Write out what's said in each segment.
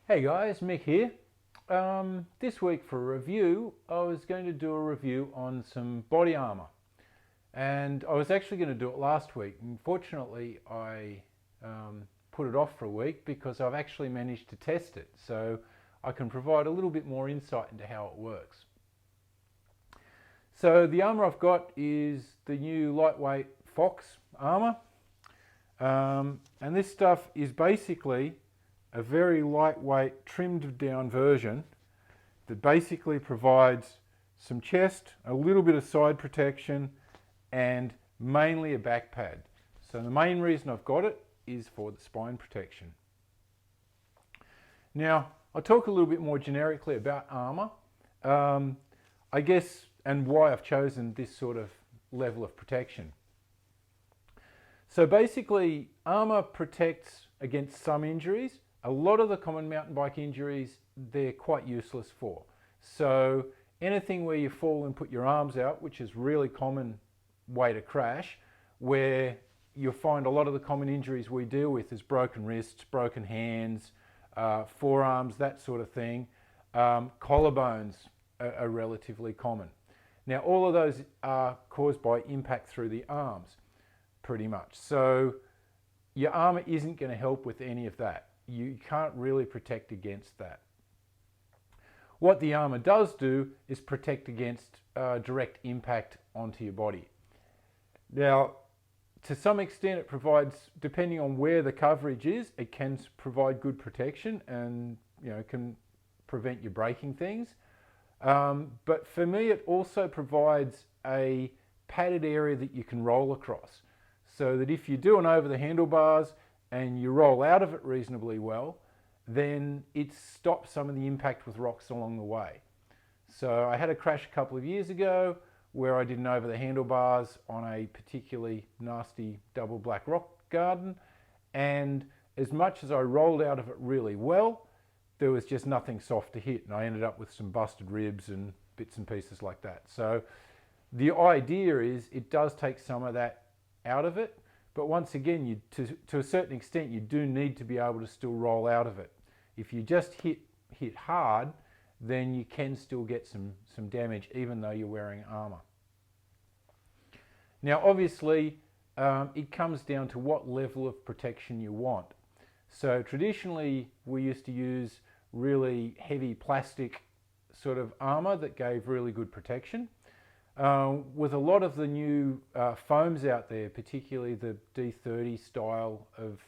Hey guys, Mick here. This week for a review, I was going to do a review on some body armour. And I was actually going to do it last week. Unfortunately, I put it off for a week because I've actually managed to test it. So I can provide a little bit more insight into how it works. So the armour I've got is the new lightweight Fox armour. And this stuff is basically a very lightweight, trimmed down version that basically provides some chest, a little bit of side protection, and mainly a back pad. So the main reason I've got it is for the spine protection. Now, I'll talk a little bit more generically about armour, I guess, and why I've chosen this sort of level of protection. So basically, armour protects against some injuries. A lot of the common mountain bike injuries, they're quite useless for. So anything where you fall and put your arms out, which is really common way to crash, where you'll find a lot of the common injuries we deal with is broken wrists, broken hands, forearms, that sort of thing. Collarbones are relatively common. Now all of those are caused by impact through the arms, pretty much. So your armour isn't going to help with any of that. You can't really protect against that. What the armour does do is protect against direct impact onto your body. Now, to some extent it provides, depending on where the coverage is, it can provide good protection and can prevent you breaking things. But for me it also provides a padded area that you can roll across. So that if you're doing over the handlebars and you roll out of it reasonably well, then it stops some of the impact with rocks along the way. So I had a crash a couple of years ago where I did an over the handlebars on a particularly nasty double black rock garden, and as much as I rolled out of it really well, there was just nothing soft to hit, and I ended up with some busted ribs and bits and pieces like that. So the idea is it does take some of that out of it, but once again, to a certain extent, you do need to be able to still roll out of it. If you just hit hard, then you can still get some damage even though you're wearing armour. Now obviously, it comes down to what level of protection you want. So traditionally, we used to use really heavy plastic sort of armour that gave really good protection. With a lot of the new foams out there, particularly the D30 style of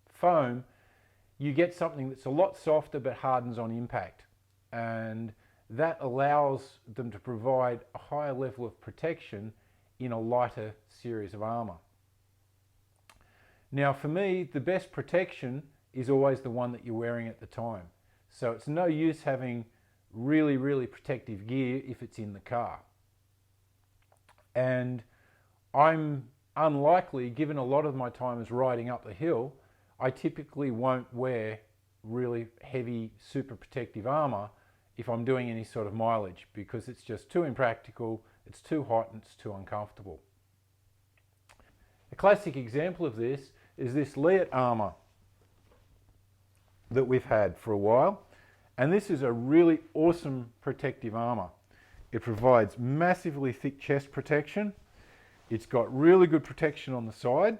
foam, you get something that's a lot softer but hardens on impact, and that allows them to provide a higher level of protection in a lighter series of armour. Now for me, the best protection is always the one that you're wearing at the time. So it's no use having really protective gear if it's in the car. And I'm unlikely, given a lot of my time is riding up the hill, I typically won't wear really heavy, super protective armour if I'm doing any sort of mileage, because it's just too impractical, it's too hot, and it's too uncomfortable. A classic example of this is this Leot armour that we've had for a while, and this is a really awesome protective armour. It provides massively thick chest protection. It's got really good protection on the side.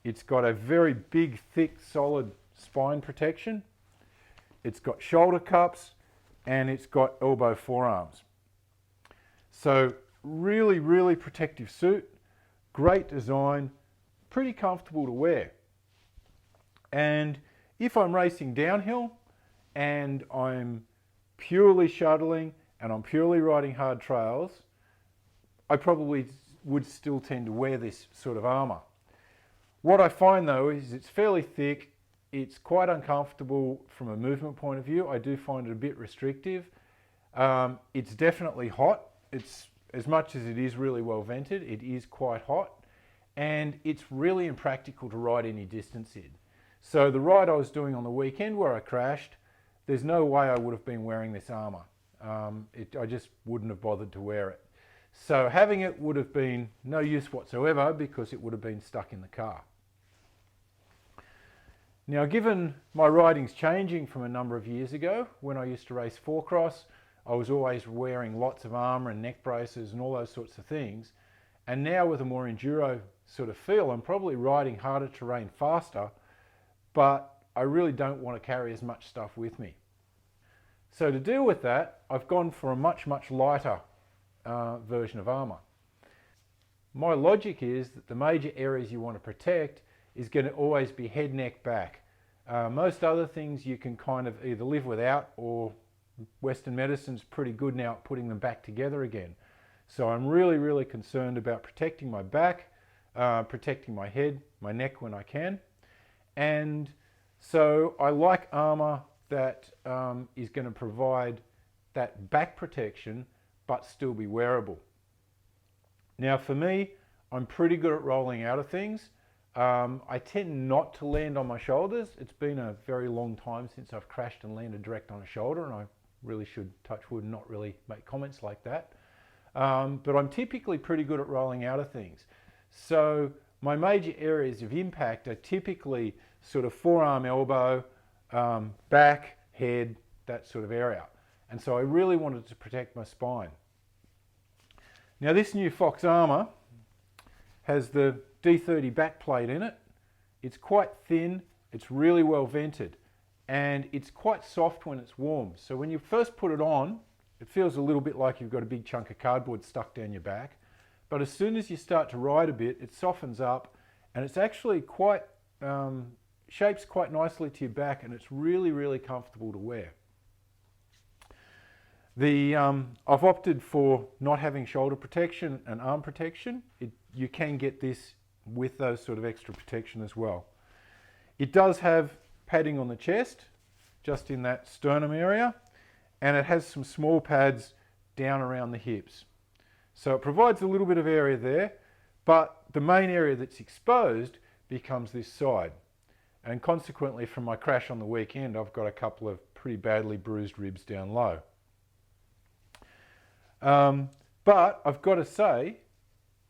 It's got a very big, thick, solid spine protection. It's got shoulder cups, and it's got elbow forearms. So really protective suit, great design, pretty comfortable to wear. And if I'm racing downhill and I'm purely shuttling and I'm purely riding hard trails, I probably would still tend to wear this sort of armour. What I find though is it's fairly thick, it's quite uncomfortable from a movement point of view. I do find it a bit restrictive. It's definitely hot. It's, as much as it is really well vented, it is quite hot, and it's really impractical to ride any distance in. So the ride I was doing on the weekend where I crashed, there's no way I would have been wearing this armour. I just wouldn't have bothered to wear it. So having it would have been no use whatsoever because it would have been stuck in the car. Now, given my riding's changing from a number of years ago, when I used to race four-cross, I was always wearing lots of armour and neck braces and all those sorts of things. And now with a more enduro sort of feel, I'm probably riding harder terrain faster, but I really don't want to carry as much stuff with me. So to deal with that, I've gone for a much, much lighter version of armour. My logic is that the major areas you want to protect is going to always be head, neck, back. Most other things you can kind of either live without, or Western medicine's pretty good now at putting them back together again. So I'm really, really concerned about protecting my back, protecting my head, my neck when I can. And so I like armour that is going to provide that back protection but still be wearable. Now for me, I'm pretty good at rolling out of things. I tend not to land on my shoulders. It's been a very long time since I've crashed and landed direct on a shoulder, and I really should, touch wood, not really make comments like that. But I'm typically pretty good at rolling out of things. So my major areas of impact are typically sort of forearm, elbow, back, head, that sort of area. And so I really wanted to protect my spine. Now this new Fox Armour has the D30 back plate in it. It's quite thin, it's really well vented, and it's quite soft when it's warm. So when you first put it on, it feels a little bit like you've got a big chunk of cardboard stuck down your back. But as soon as you start to ride a bit, it softens up, and it's actually quite, shapes quite nicely to your back, and it's really, really comfortable to wear. I've opted for not having shoulder protection and arm protection. You can get this with those sort of extra protection as well. It does have padding on the chest, just in that sternum area, and it has some small pads down around the hips. So it provides a little bit of area there, but the main area that's exposed becomes this side. And consequently, from my crash on the weekend, I've got a couple of pretty badly bruised ribs down low. But I've got to say,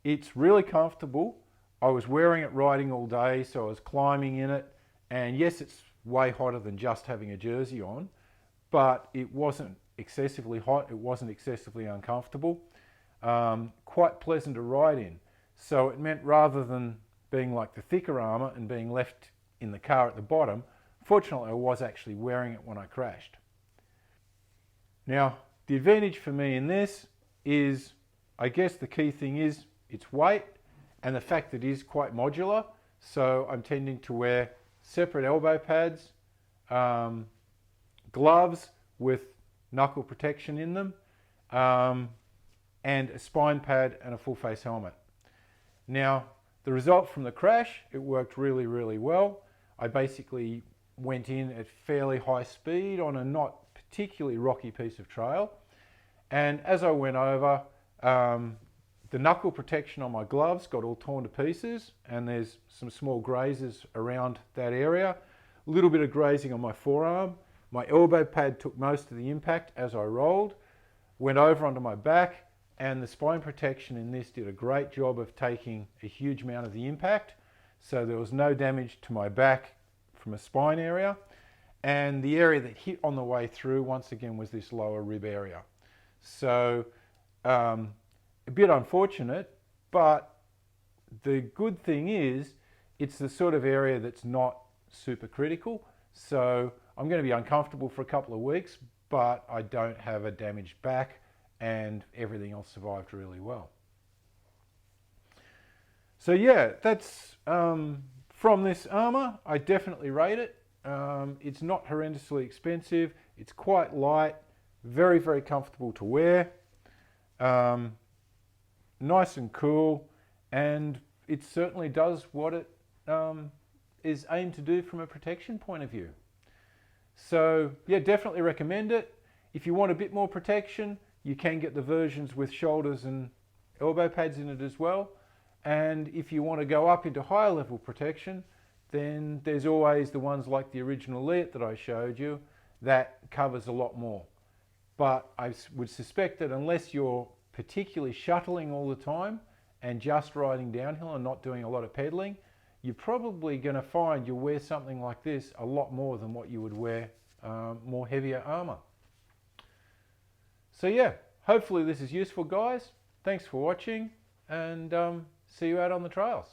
it's really comfortable. I was wearing it riding all day, so I was climbing in it. And yes, it's way hotter than just having a jersey on, but it wasn't excessively hot. It wasn't excessively uncomfortable. Quite pleasant to ride in. So it meant rather than being like the thicker armour and being left in the car at the bottom, fortunately I was actually wearing it when I crashed. Now, the advantage for me in this is, I guess the key thing is its weight and the fact that it is quite modular. So I'm tending to wear separate elbow pads, gloves with knuckle protection in them, and a spine pad and a full face helmet. Now, the result from the crash, it worked really, really well. I basically went in at fairly high speed on a not particularly rocky piece of trail. And as I went over, the knuckle protection on my gloves got all torn to pieces, and there's some small grazes around that area. A little bit of grazing on my forearm. My elbow pad took most of the impact as I rolled, went over onto my back, and the spine protection in this did a great job of taking a huge amount of the impact. So there was no damage to my back from a spine area. And the area that hit on the way through, once again, was this lower rib area. So a bit unfortunate, but the good thing is it's the sort of area that's not super critical. So I'm going to be uncomfortable for a couple of weeks, but I don't have a damaged back, and everything else survived really well. So yeah, that's from this armour. I definitely rate it. It's not horrendously expensive. It's quite light, very, very comfortable to wear, nice and cool, and it certainly does what it is aimed to do from a protection point of view. So yeah, definitely recommend it. If you want a bit more protection, you can get the versions with shoulders and elbow pads in it as well. And if you want to go up into higher level protection, then there's always the ones like the original Elite that I showed you that covers a lot more. But I would suspect that unless you're particularly shuttling all the time and just riding downhill and not doing a lot of pedaling, you're probably going to find you'll wear something like this a lot more than what you would wear more heavier armour. So yeah, hopefully this is useful, guys. Thanks for watching, and see you out on the trails.